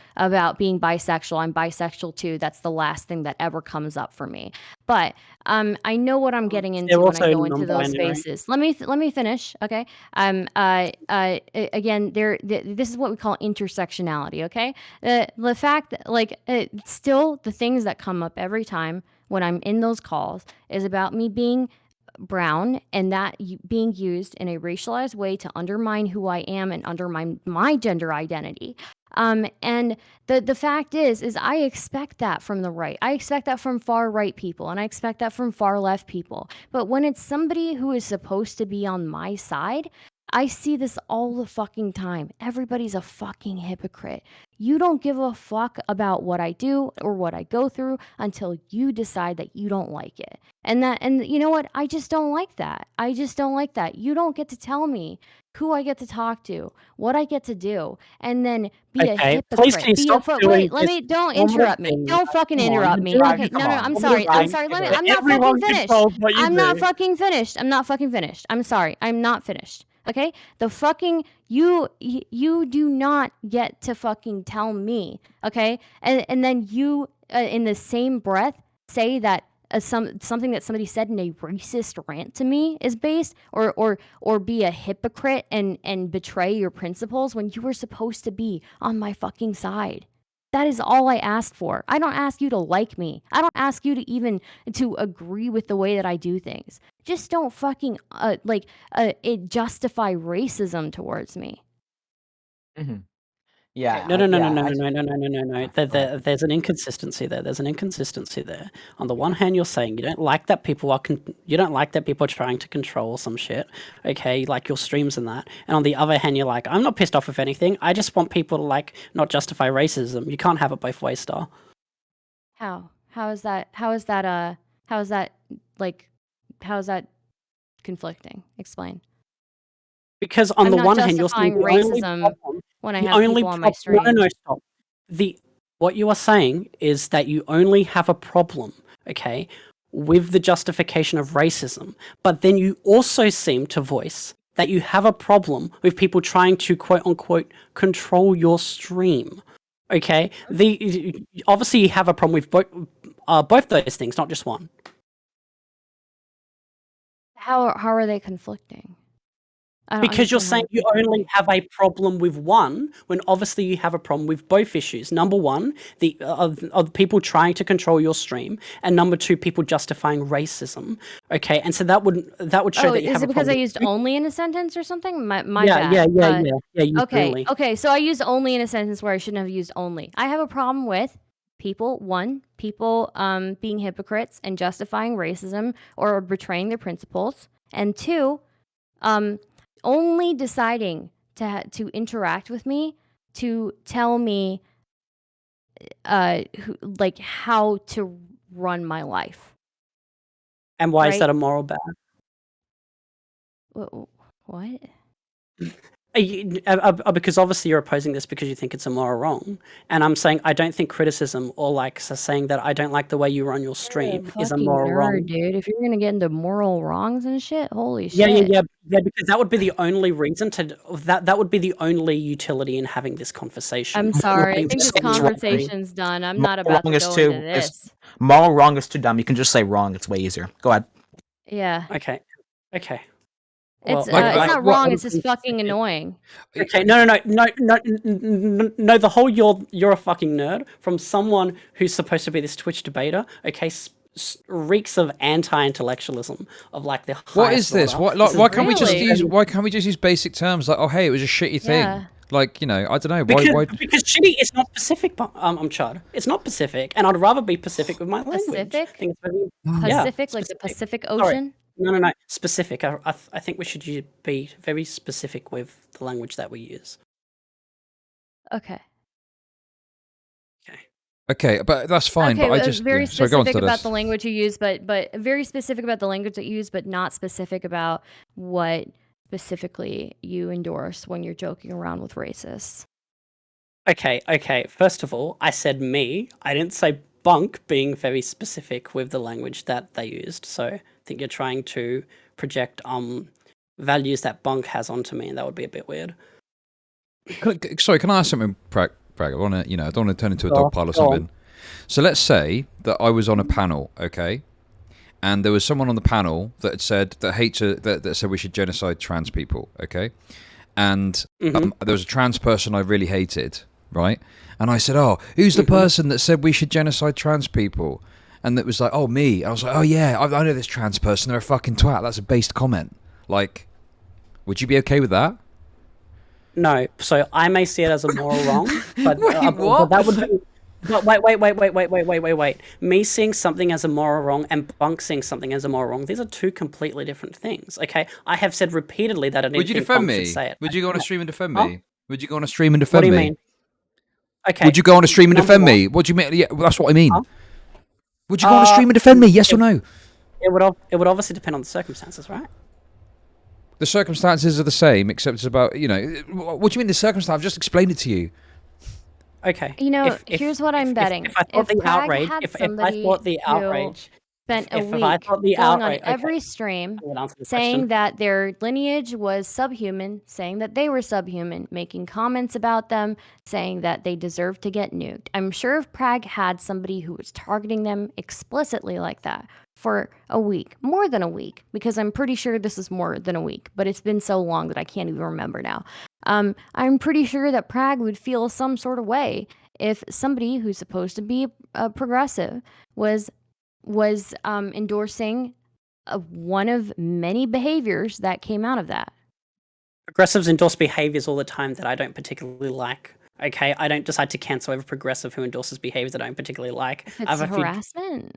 being bisexual. I'm bisexual too. That's the last thing that ever comes up for me. But I know what I'm getting They're into when I also go into those non-binary. spaces. Let me finish, okay? Again, this is what we call intersectionality, okay? The fact that still the things that come up every time when I'm in those calls is about me being brown and that being used in a racialized way to undermine who I am and undermine my gender identity. And the fact is I expect that from the right. I expect that from far right people and I expect that from far left people. But when it's somebody who is supposed to be on my side, I see this all the fucking time. Everybody's a fucking hypocrite. You don't give a fuck about what I do or what I go through until you decide that you don't like it. And you know what? I just don't like that. I just don't like that. You don't get to tell me who I get to talk to, what I get to do, and then be a Okay, hypocrite. please can you stop doing Wait, this don't formative interrupt me. thing? Don't fucking Come on, interrupt you're me. doing Okay, this no, I'm formative sorry. I'm thing sorry. where I'm not fucking everyone finished. controls what you I'm do. not fucking finished. I'm not fucking finished. I'm sorry. I'm not finished. Okay? The fucking you do not get to fucking tell me, okay? And then you in the same breath say that something that somebody said in a racist rant to me is based or be a hypocrite and betray your principles when you were supposed to be on my fucking side. That is all I ask for. I don't ask you to like me. I don't ask you to even to agree with the way that I do things. Just don't fucking justify racism towards me. Yeah. No, no, no, no, yeah, no, I no, ju- no, no, no, no, no, no. Go ahead. There's an inconsistency there. There's an inconsistency there. On the one hand, you're saying you don't like that people are you don't like that people are trying to control some shit. Okay, like your streams and that. And on the other hand, you're like, I'm not pissed off with anything. I just want people to like not justify racism. You can't have it both ways, Star. How? How is that conflicting? Explain. Because on I'm the not one hand, you're saying justifying the only racism problem, when I the have only people on my problem, stream. no, stop. What you are saying is that you only have a problem, okay, with the justification of racism, but then you also seem to voice that you have a problem with people trying to quote unquote control your stream. Okay, obviously you have a problem with both those things, not just one. How are they conflicting? I don't Because you're understand saying how you they're only conflicting. have a problem with one, when obviously you have a problem with both issues. Number one, the of people trying to control your stream, and number two, people justifying racism. Okay, and so that would show Oh, that you is have it a because I problem. used only in a sentence or something? My Yeah, bad. yeah. You Okay, only. okay. So I used only in a sentence where I shouldn't have used only. I have a problem with people being hypocrites and justifying racism or betraying their principles, and two, only deciding to interact with me to tell me how to run my life. And why is Right? that a moral bad? What? Because obviously you're opposing this because you think it's a moral wrong, and I'm saying I don't think criticism or like saying that I don't like the way you run your You're a stream is a fucking moral nerd, wrong. dude. If you're gonna get into moral wrongs and shit, holy Yeah, shit. because that would be the only reason to that would be the only utility in having this conversation. I'm sorry. I Having think this this Just say it's wrong. conversation's done. I'm Moral not about wrong to is go too into this. moral wrong is too dumb. You can just say wrong. It's way easier. Go ahead. Yeah. Okay. It's Well, it's not what- wrong, it's just fucking annoying. Okay, no. The whole you're a fucking nerd from someone who's supposed to be this Twitch debater. Okay, reeks of anti-intellectualism of like the highest What is this? order. What like, This why is can't we just Really? use basic terms like, oh hey, it was a shitty thing. Yeah. Like, you know, I don't know. Why because shitty is not specific. I'm Chad. It's not Pacific, and I'd rather be Pacific with my language. Pacific? I think it's very, Pacific, like the specific. Pacific Sorry. Ocean? No. Specific. I think we should be very specific with the language that we use. Okay. Okay, but that's fine. Okay, but I just very sorry, go on specific to about this. the language you use, but very specific about the language that you use, but not specific about what specifically you endorse when you're joking around with racists. Okay. First of all, I said me. I didn't say Bunk being very specific with the language that they used. So I think you're trying to project values that Bunk has onto me, and that would be a bit weird. Sorry, can I ask something, Bragg? I want to, I don't want to turn into a dog pile or Go on. something. So let's say that I was on a panel, okay, and there was someone on the panel that had said that said we should genocide trans people, okay, and there was a trans person I really hated, right, and I said, oh, who's the person that said we should genocide trans people? And it was like, oh, me. I was like, oh yeah, I know this trans person. They're a fucking twat. That's a based comment. Like, would you be okay with that? No, so I may see it as a moral wrong, but, Wait, but that would be. But wait. Me seeing something as a moral wrong and Bunk seeing something as a moral wrong, these are two completely different things, okay? I have said repeatedly that I didn't Would you think defend Bunk me? should say it. Would you go on a stream and defend Huh? me? Would you go on a stream and What defend do you me? mean? Okay. Would you go on a stream and number defend one, me? What do you mean? Yeah, well, that's what I mean. Huh? Would you go on a stream and defend me? Yes or no? It would obviously depend on the circumstances, right? The circumstances are the same, except it's about, what do you mean the circumstance? I've just explained it to you. Okay. You know, here's what I'm betting. If I thought the Prague outrage, had if I somebody thought the who outrage, spent a if I week thought the going on outrage, every okay, stream I would answer the saying question. that their lineage was subhuman, saying that they were subhuman, making comments about them, saying that they deserve to get nuked. I'm sure if Prague had somebody who was targeting them explicitly like that for a week, more than a week, because I'm pretty sure this is more than a week, but it's been so long that I can't even remember now. I'm pretty sure that Prague would feel some sort of way if somebody who's supposed to be a progressive was endorsing one of many behaviors that came out of that. Progressives endorse behaviors all the time that I don't particularly like. Okay, I don't decide to cancel every progressive who endorses behaviors that I don't particularly like. If I it's have a few. harassment,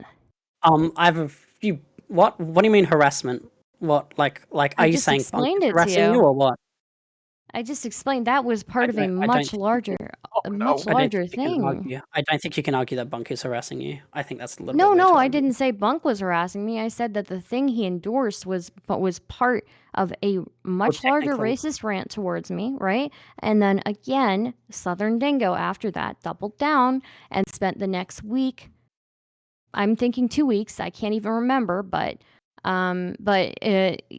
I have a few. What? What do you mean harassment? What? Like? I Are you just saying Bunk explained is it to harassing you you. or what? I just explained that was part of a I don't much think- larger, a much I don't larger think you can thing. argue. I don't think you can argue that Bunk is harassing you. I think that's a little No, bit weird no, to I argue. didn't say Bunk was harassing me. I said that the thing he endorsed was part of a much larger technically. racist rant towards me, right? And then again, Southern Dingo after that doubled down and spent the next week, I'm thinking 2 weeks, I can't even remember, but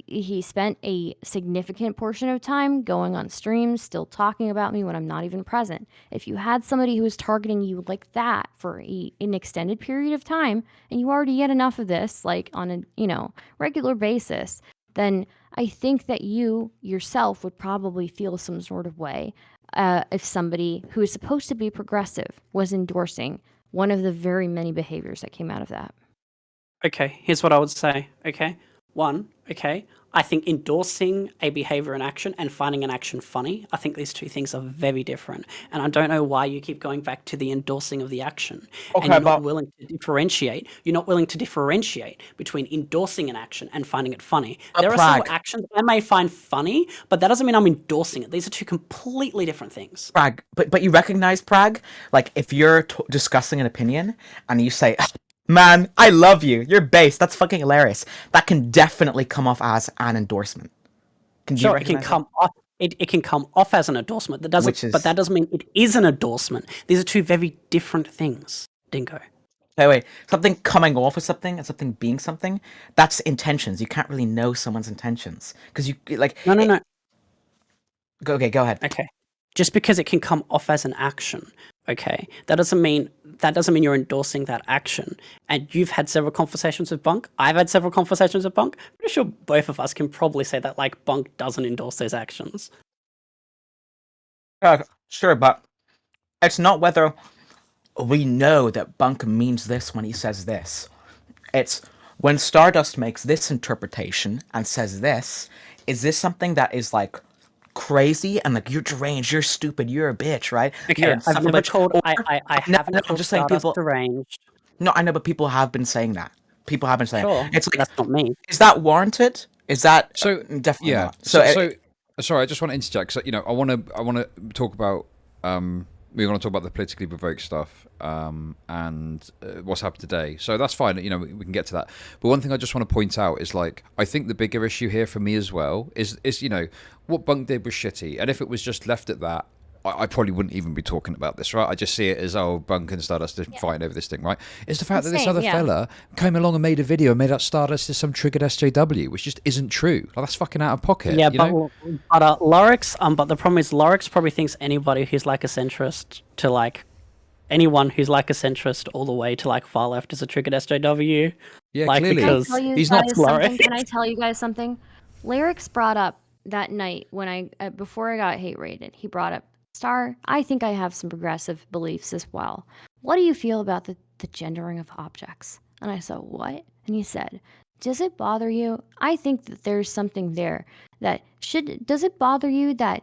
he spent a significant portion of time going on streams, still talking about me when I'm not even present. If you had somebody who was targeting you like that for an extended period of time, and you already get enough of this, like on a regular basis, then I think that you yourself would probably feel some sort of way if somebody who is supposed to be progressive was endorsing one of the very many behaviors that came out of that. Okay, here's what I would say. Okay, one. Okay, I think endorsing a behavior and action and finding an action funny. I think these two things are very different, and I don't know why you keep going back to the endorsing of the action. Okay, and you're not but- willing to differentiate. You're not willing to differentiate between endorsing an action and finding it funny. There are Prague. several actions I may find funny, but that doesn't mean I'm endorsing it. These are two completely different things. Prague, but you recognize Prague? Like, if you're discussing an opinion and you say, "Ah, man, I love you, you're based, that's fucking hilarious," that can definitely come off as an endorsement. Can you Sure, it can recognize that? come off. It can come off as an endorsement. That doesn't, Which is- but that doesn't mean it is an endorsement. These are two very different things, Dingo. Okay, wait, something coming off of something and something being something, that's intentions. You can't really know someone's intentions. Because you, like... No, no, no. Okay, go ahead. Okay, just because it can come off as an action, okay, that doesn't mean you're endorsing that action. And you've had several conversations with Bunk. I've had several conversations with Bunk. I'm pretty sure both of us can probably say that like Bunk doesn't endorse those actions. Sure, but it's not whether we know that Bunk means this when he says this. It's when Stardust makes this interpretation and says this, is this something that is like crazy and like you're deranged, you're stupid, you're a bitch, right? Okay, You're I've never insufferable, called. or- I No, haven't no, I'm called just saying Stardust people. deranged. No, I know, but people have been saying that. People have been saying Sure, it's like, that's not me. is that warranted? Is that So definitely yeah. not? So sorry, I just want to interject. So I want to talk about we want to talk about the politically provoked stuff and what's happened today. So that's fine. We can get to that. But one thing I just want to point out is like I think the bigger issue here for me as well is what Bunk did was shitty, and if it was just left at that, I probably wouldn't even be talking about this, right? I just see it as, Bunk and Stardust are fighting over this thing, right? It's the fact that this Same, other yeah. fella came along and made a video and made out Stardust as some triggered SJW, which just isn't true. Like, that's fucking out of pocket. Yeah, you know? but Lorix, but the problem is Lorix probably thinks anybody who's like a centrist to like anyone who's like a centrist all the way to like far left is a triggered SJW. Yeah, like, clearly. Can I because tell you he's not guys something? Lorix. Can I tell you guys something? Lyrics brought up that night when I before I got hate rated. He brought up Star. I think I have some progressive beliefs as well. What do you feel about the gendering of objects? And I said, what? And he said, does it bother you? I think that there's something there that does it bother you that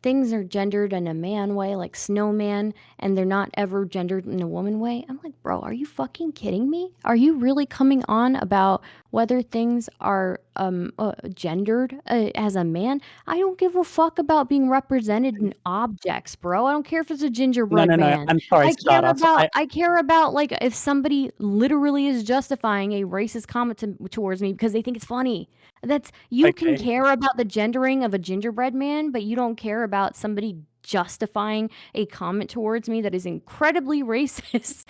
things are gendered in a man way, like snowman, and they're not ever gendered in a woman way? I'm like, bro, are you fucking kidding me? Are you really coming on about whether things are gendered as a man? I don't give a fuck about being represented in objects, bro. I don't care if it's a gingerbread No. man. I'm sorry, I care Stardust. about I care about like if somebody literally is justifying a racist comment towards me because they think it's funny. That's you can Okay. care about the gendering of a gingerbread man, but you don't care about somebody justifying a comment towards me that is incredibly racist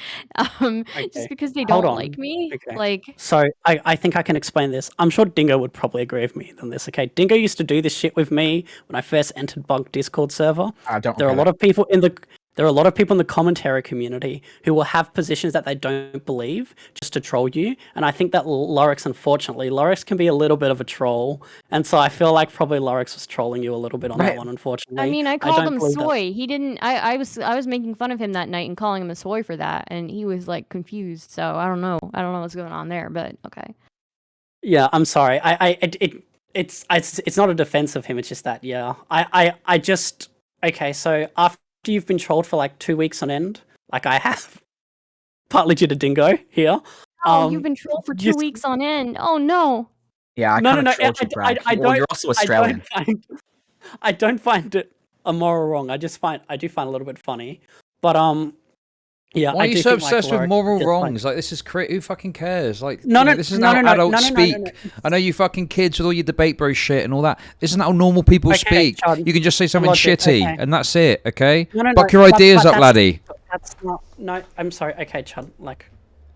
Okay. just because they Hold don't on. like me. Okay. Like So I think I can explain this. I'm sure Dingo would probably agree with me on this. Okay, Dingo used to do this shit with me when I first entered Bunk Discord server. I don't There are a get lot it. of people in the There are a lot of people in the commentary community who will have positions that they don't believe just to troll you. And I think that Lorix, unfortunately, Lorix can be a little bit of a troll. And so I feel like probably Lorix was trolling you a little bit on that one, unfortunately. I mean, I called don't him believe that- soy. He didn't. I was making fun of him that night and calling him a soy for that, and he was like confused. So I don't know. I don't know what's going on there, but okay. Yeah, I'm sorry. It's not a defense of him. It's just that, yeah. I just okay. So after you've been trolled for like 2 weeks on end, like I have, partly due to Dingo here. Oh, you've been trolled for 2 you- weeks on end. Oh no. Yeah, I No, kind no, of no, trolled you, I Brad. don't- Well, you're also Australian. I don't find it immoral wrong. I do find it a little bit funny, but yeah. Why I are you do so think, like, obsessed with Lorix moral just, wrongs? Like, this is who fucking cares? Like, No, you know, no, this isn't no, how no, no, adults no, no, no, speak. no. I know you fucking kids with all your debate bro shit and all that. This isn't how normal people Okay, speak. Chad, You can just say something logic, shitty, okay. and that's it. Okay? No, no, Fuck no, your but ideas up, that's- laddie. That's not. No, I'm sorry. Okay, Chad. Like,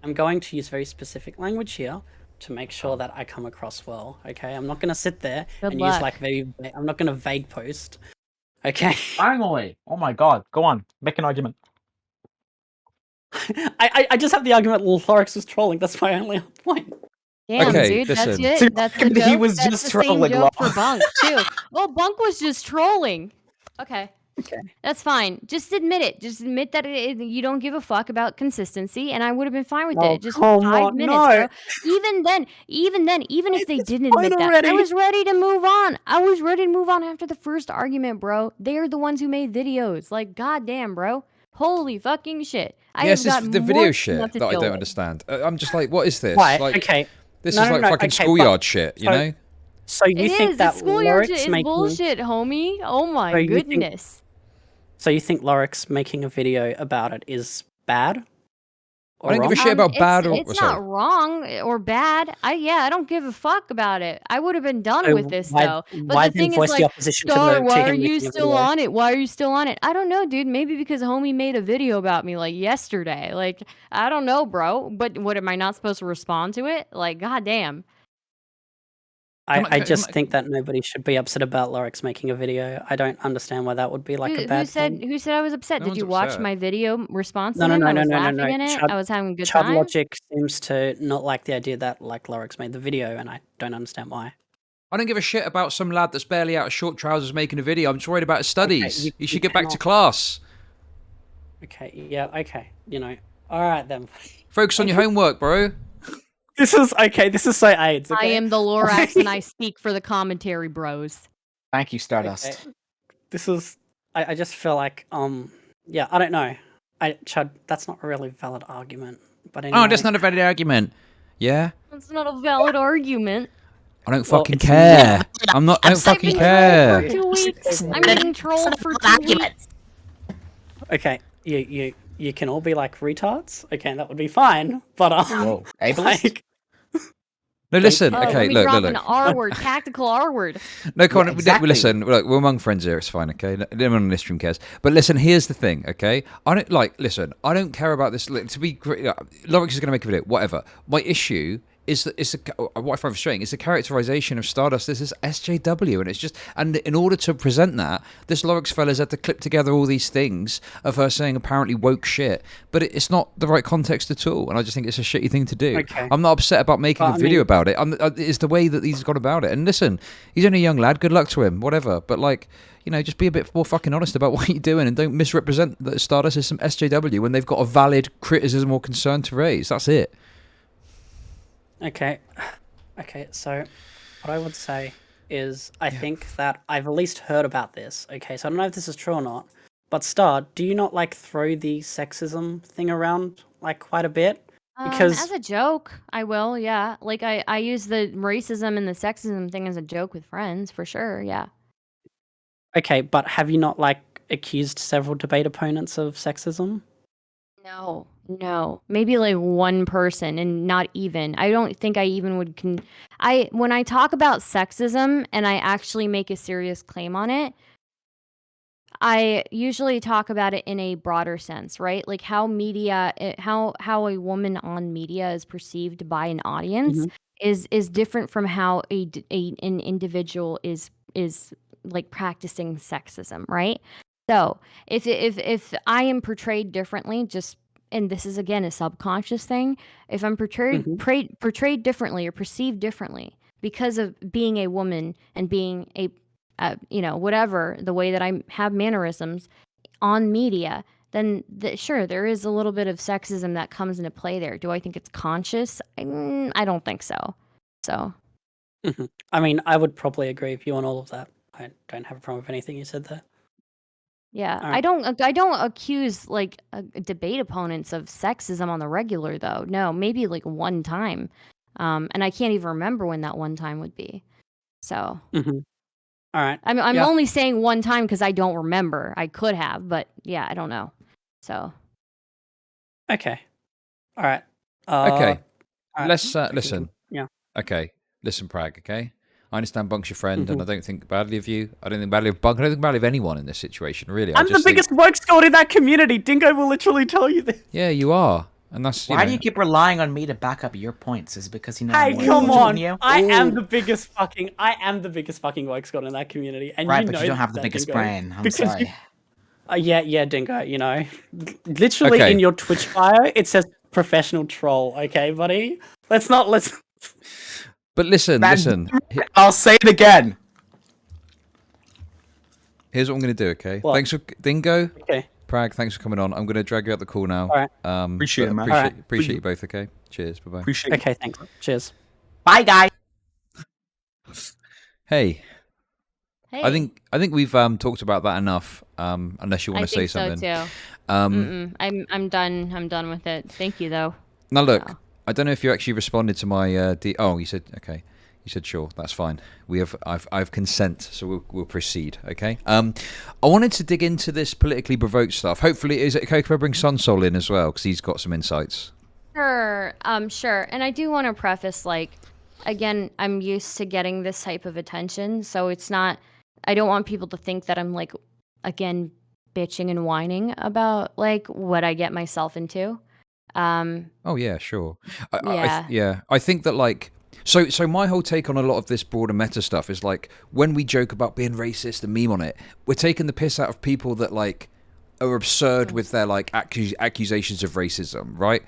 I'm going to use very specific language here to make sure that I come across well. Okay, I'm not gonna sit there Good and luck. use like I'm not gonna vague post. Okay. Finally! Oh my god, go on, make an argument. I just have the argument Lorix was trolling. That's my only point. Damn, Okay, dude, listen. that's So it. That's the he joke. was That's just the same trolling, joke Law. for Bunk too. Well, Bunk was just trolling. Okay. Okay. That's fine. Just admit it. Just admit that you don't give a fuck about consistency, and I would have been fine with Oh, it. Just come 5 on, minutes, no. bro. Even if they didn't fine admit that, I already. was ready to move on. I was ready to move on after the first argument, bro. They're the ones who made videos. Like, goddamn, bro. Holy fucking shit. I Yes, have it's got the more video than shit enough to that I deal don't with. understand. I'm just like, what is this? Right. Like, Okay. this No, is no, like no, fucking okay, schoolyard but- shit, you so- know? So you It think is. The that schoolyard shit Lorix is making bullshit, homie. Oh my So you think- goodness. So you think Lorix making a video about it is bad? I don't give a wrong? shit about bad or It's sorry. not wrong or bad. I don't give a fuck about it. I would have been done So with this why- though. But why the then thing is, voice the like, opposition to Star, the- to why him are you making a still video? on it? Why are you still on it? I don't know, dude. Maybe because homie made a video about me like yesterday. Like, I don't know, bro. But what, am I not supposed to respond to it? Like, goddamn. I just think that nobody should be upset about Lorix making a video. I don't understand why that would be like a bad Who said thing. who said I was upset? No Did one's you watch upset. my video response No, to no, him? no, I no, was no, no, laughing no. in it. Chud- I was having a good Chud time. Logic seems to not like the idea that like Lorix made the video, and I don't understand why. I don't give a shit about some lad that's barely out of short trousers making a video. I'm just worried about his studies. you- He you should get back to cannot- class. Okay, yeah, okay. You know, all right then. Focus on your homework, bro. This is okay. This is so AIDS. I Okay? am the Lorax and I speak for the commentary bros. Thank you, Stardust. Okay. This is. I just feel like yeah. I don't know. Chud, that's not a really valid argument. But anyway. Oh, that's not a valid argument. Yeah? That's not a valid argument. I don't Well, fucking it's care. I'm not. I don't I've fucking been care. trolled for 2 weeks. I'm getting trolled for 2 weeks. Okay, you can all be like retards. Okay, that would be fine. But Whoa, ableist? like, No, listen. Oh, Okay, let me look, drop look, an look. R word, tactical R word. No, come on. Yeah, exactly. Listen, look, we're among friends here. It's fine, okay? No one on this stream cares. But listen, here's the thing, okay? I don't listen. I don't care about this. To be, Lorix is going to make a video, whatever. My issue is that what I find frustrating is the characterization of Stardust. This is SJW, and it's just, and in order to present that, this Lorix fella's had to clip together all these things of her saying apparently woke shit, but it's not the right context at all, and I just think it's a shitty thing to do. Okay. I'm not upset about making But, a I video mean- about it. It's the way that he's gone about it. And listen, he's only a young lad. Good luck to him. Whatever. But like, you know, just be a bit more fucking honest about what you're doing, and don't misrepresent that Stardust is some SJW when they've got a valid criticism or concern to raise. That's it. okay, so what I would say is I think that I've at least heard about this. Okay, so I don't know if this is true or not. But Star, do you not like throw the sexism thing around like quite a bit? Because- As a joke, I will, yeah. Like, I use the racism and the sexism thing as a joke with friends, for sure, yeah. Okay, but have you not like accused several debate opponents of sexism? No. Maybe like one person, and not even. I don't think I even would when I talk about sexism and I actually make a serious claim on it, I usually talk about it in a broader sense, right? Like how how a woman on media is perceived by an audience is different from how an individual is like practicing sexism, right? So if I am portrayed differently, just and this is again a subconscious thing, if I'm portrayed differently or perceived differently because of being a woman and being a whatever the way that I have mannerisms on media, then sure there is a little bit of sexism that comes into play there. Do I think it's conscious? I don't think so. So I mean, I would probably agree with you on all of that. I don't have a problem with anything you said there. yeah, All I right. don't accuse like debate opponents of sexism on the regular though. No, maybe like one time, and I can't even remember when that one time would be. So All right. I'm Yeah. only saying one time because I don't remember. I could have, but yeah, I don't know. So Okay. All right. Okay, all right. let's We can listen. yeah. Okay, listen, Prag. Okay, I understand Bunk's your friend, and Mhm. I don't think badly of you. I don't think badly of Bunk. I don't think badly of anyone in this situation. Really, I I'm the just think, biggest woke squad in that community. Dingo will literally tell you this. yeah, you are, and that's Why do you keep relying on me to back up your points? Is it because you know Hey, I'm more come intelligent on! than you? I am Ooh. the biggest fucking woke squad in that community, and Right, you but know you don't have the that, biggest Dingo, brain. I'm because sorry. yeah, Dingo. You know, literally Okay. in your Twitch bio, it says professional troll. Okay, buddy. Let's. But listen, Man, listen. I'll say it again. Here's what I'm going to do. Okay, What? thanks for Dingo. Okay. Prag, thanks for coming on. I'm going to drag you out the call now. All right. Appreciate but it, man. All right. appreciate you both. Okay, cheers. Bye bye. Appreciate it. Okay. Thanks. Cheers. Bye, guys. Hey, hey, I think we've talked about that enough. Unless you want I to say think so something. too. I'm done. I'm done with it. Thank you though. Now look, So. I don't know if you actually responded to my. Oh, you said okay. You said sure. That's fine. I've consent, so we'll proceed. Okay. I wanted to dig into this politically provoked stuff. Hopefully, is it okay if I bring Sunsol in as well because he's got some insights. Sure. Sure. And I do want to preface, like, again, I'm used to getting this type of attention, so it's not. I don't want people to think that I'm like, again, bitching and whining about like what I get myself into. Oh yeah, sure. Yeah. I think that like. So my whole take on a lot of this broader meta stuff is like when we joke about being racist and meme on it, we're taking the piss out of people that like are absurd with their like accusations of racism, right?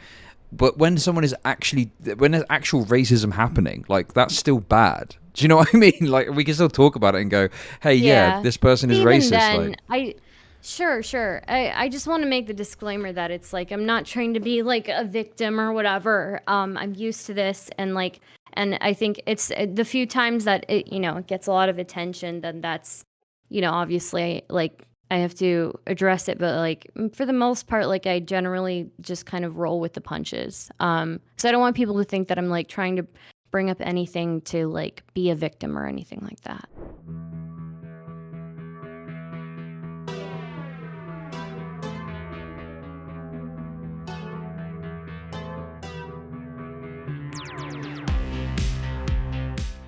But when someone is actually when there's actual racism happening, like that's still bad. Do you know what I mean? Like we can still talk about it and go, "Hey, yeah, this person is Even racist." then, Like, sure. I just want to make the disclaimer that it's like I'm not trying to be like a victim or whatever. I'm used to this, and like, and I think it's the few times that it it gets a lot of attention, then that's obviously like I have to address it, but like for the most part, like I generally just kind of roll with the punches. Because I don't want people to think that I'm like trying to bring up anything to like be a victim or anything like that.